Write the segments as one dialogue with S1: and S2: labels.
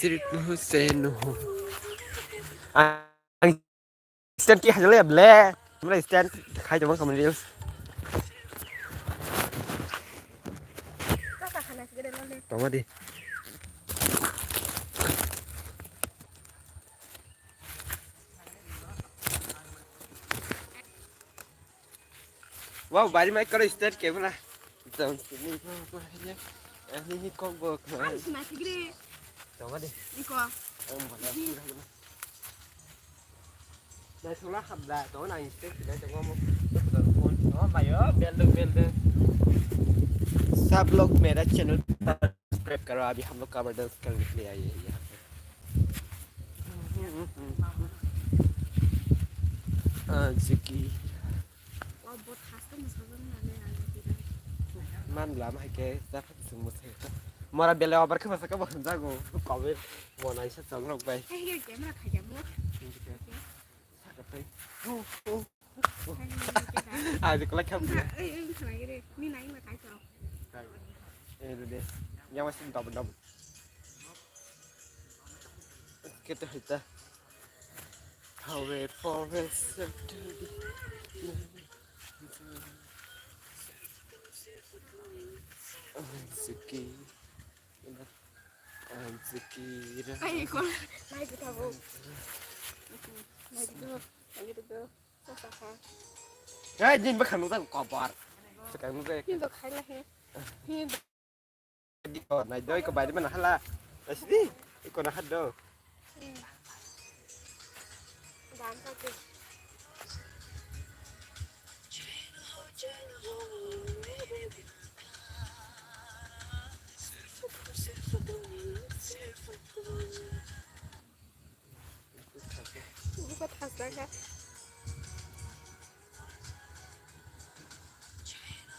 S1: सिर्फ हुसैन हो स्टैंड की हजले अब ले मतलब स्टैंड खाई जमा कमेंट रील्स तमा दे wow bari mai karo start ke mana tama ini kok bok tama deh đây xuống lá hầm là tối này sẽ để cho ngon nó mày ớ bel सब लोग मेरा चैनल सब्सक्राइब करो अभी हम लोग कवर डांस करने के लिए आए हैं यहाँ पे आज की man làm hay cái ta phát sinh một thế mà là bây giờ bắt cái mà sao các bạn ra ngủ có biết món này sẽ sống không vậy ai thì có lấy không đây nhau mà xin đọc cái tôi hỏi ta how wait for rest Anzikira
S2: Ay, con ay cái thằng vô này cái girl sao sao
S1: Hey, nhìn bác khăn nó có bọt sao cái nó đây
S2: nhìn được hay là he nhìn
S1: đi bọt này đây có bài đấy mà nó hát là đấy đi cái con nó hát đâu
S2: dám sao kì Buat hasdaga.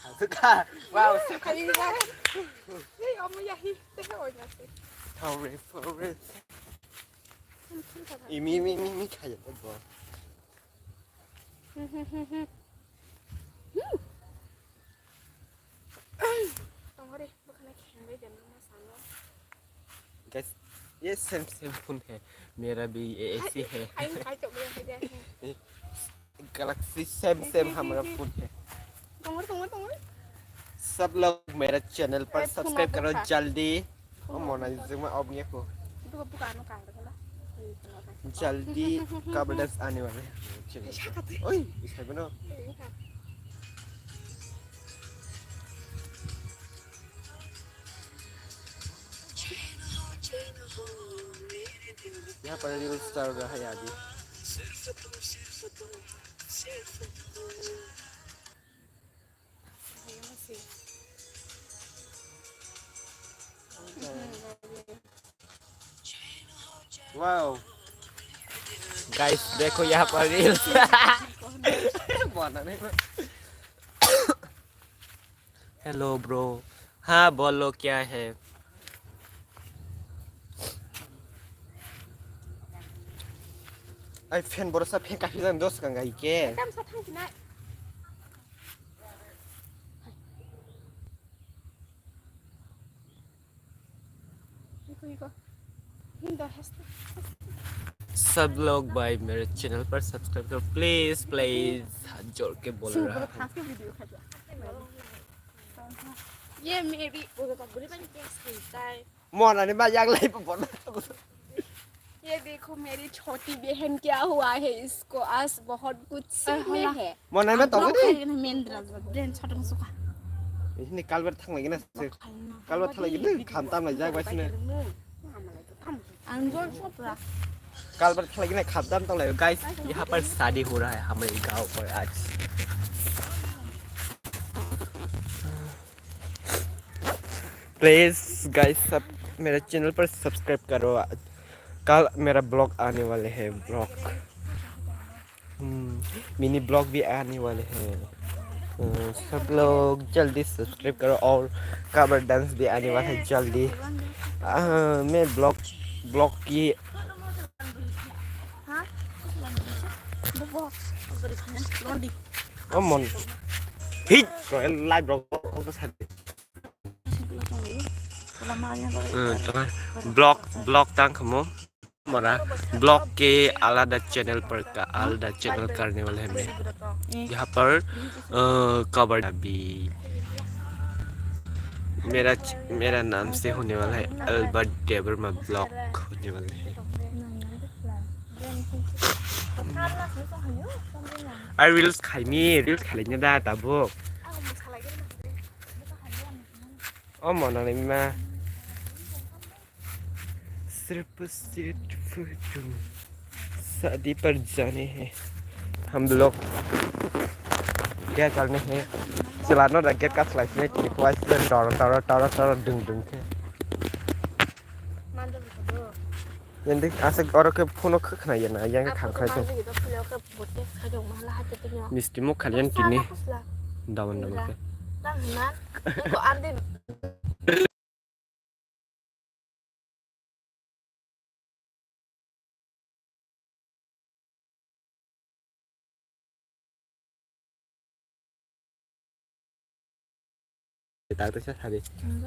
S1: Hasdaga. Wow.
S2: Kali ni kan. Ni om yahi. Tengok oi nasi.
S1: Hurry for it. Mi kayak apa?
S2: Tunggu deh, bukan kena jangan masalah.
S1: Guys, ये same phone है मेरा भी ऐसी है Galaxy same हमारा phone है सब लोग मेरा चैनल पर सब्सक्राइब करो जल्दी और मोनालिसा में अब ये को जल्दी कवर डांस आने वाले हैं ओए इसमें बनो यहाँ पर रील स्टार का है आदि वाओ गाइस देखो यहाँ पर रील हेलो ब्रो हाँ बोलो क्या है आई फैन बरसा फैन काफी जन दोस्त कंगा इके
S2: Kam sa thang sina. Iko. Hinda hasta.
S1: सब लोग भाई मेरे चैनल पर सब्सक्राइब करो प्लीज हाथ जोड़ के बोल रहा
S2: Super khas ke video kha ja. ये मेरी वो तो बुरी बन के सीता है
S1: मोना ने बात याग लाई पर
S2: ये देखो मेरी छोटी बहन क्या हुआ है इसको आज बहुत कुछ सीखने है
S1: मोना में तो
S2: ब्रेन छोटा सुखा
S1: ini kalbar thang lagi na kalbar thang lagi ni khantam lagi jai baisne
S2: अंजोर Sopara
S1: kalbar thang lagi na khantam tang lagi guys यहाँ पर शादी हो रहा है हमारे गांव पर आज प्लीज गाइस सब मेरे चैनल पर सब्सक्राइब करो कल मेरा ब्लॉग आने वाले हैं ब्लॉग मिनी ब्लॉग भी आने वाले हैं सब लोग जल्दी सब्सक्राइब करो और कवर डांस भी आने वाला है जल्दी मैं ब्लॉग की मन हिट लाइव ब्लॉग तो ब्लॉग तंग खमो हमारा ब्लॉग के आलादा चैनल करने वाले हैं मैं यहाँ पर कवर अभी मेरा नाम से होने वाला है अल्बर्ट डेबरमा ब्लॉग होने वाला है रील्स खाइने दा ताबो mana ni ma सिर्फ शादी पर जाने हैं हम लोग क्या चलने हैं चलाना रैकेट का स्लाइस में कि कोई से टोरो डुंग केยังได้อาศัยออร์ก็พูนก็ขนาดยังไงยังก็ขังใครจังมิสติมุกขันยันกินนี่ดาวันนั้นก็ตั้งนั้นก็อันดิ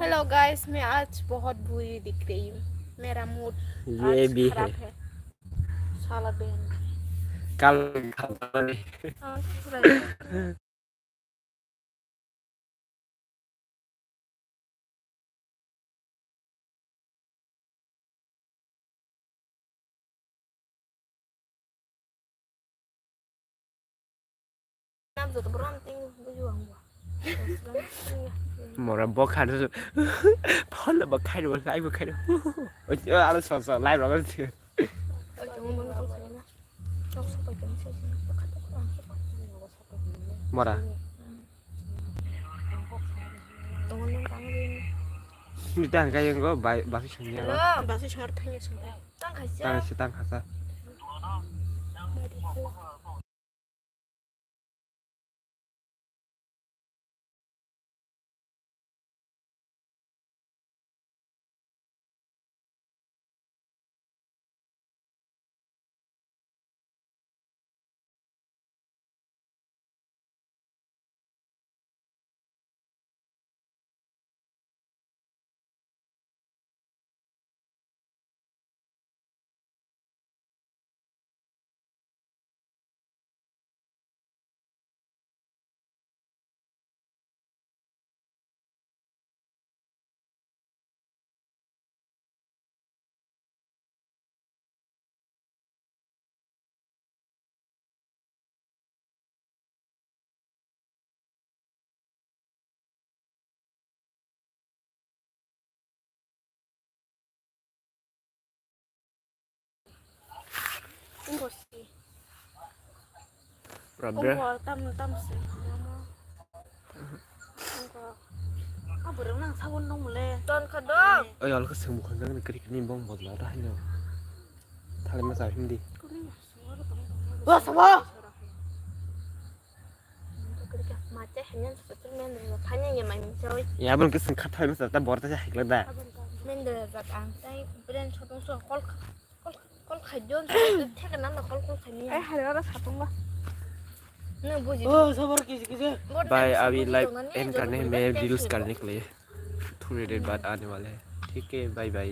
S1: हेलो गाइस मैं आज बहुत बुरी दिख रही हूँ मेरा मूड ये भी खराब है साला बहन कल nam rồi beranting berjuang Mora bok khai rồi, phun là bok khai rồi, lại bok khai rồi, anh sợ lại rồi cái gì? Mora, người ta cái gì có bài bài sinh nhật, bài sinh nhật thay nhật tăng khả sa. Robert. Tâm sự. À bữa nắng sao nông lên. Tôn khẩn đó. Ơi nó có sương một khẩn đó cái này bông một lá đó hay nào. Thằng này mà giải phim đi. Ủa sao vậy? Mà chết hình nhân sự men rồi thấy như vậy mình chơi. Ya bên cái sừng khát thôi mà sao ta bỏ ta chạy lên đây. Men được giặt ăn tay bên cho tông số con khai dôn thế cáiนั้นlà con khai ni. Ấy hay là nó sạch không ba? Bye अभी live end करने में reels करने के लिए थोड़ी देर बाद आने वाले हैं ठीक है बाय बाय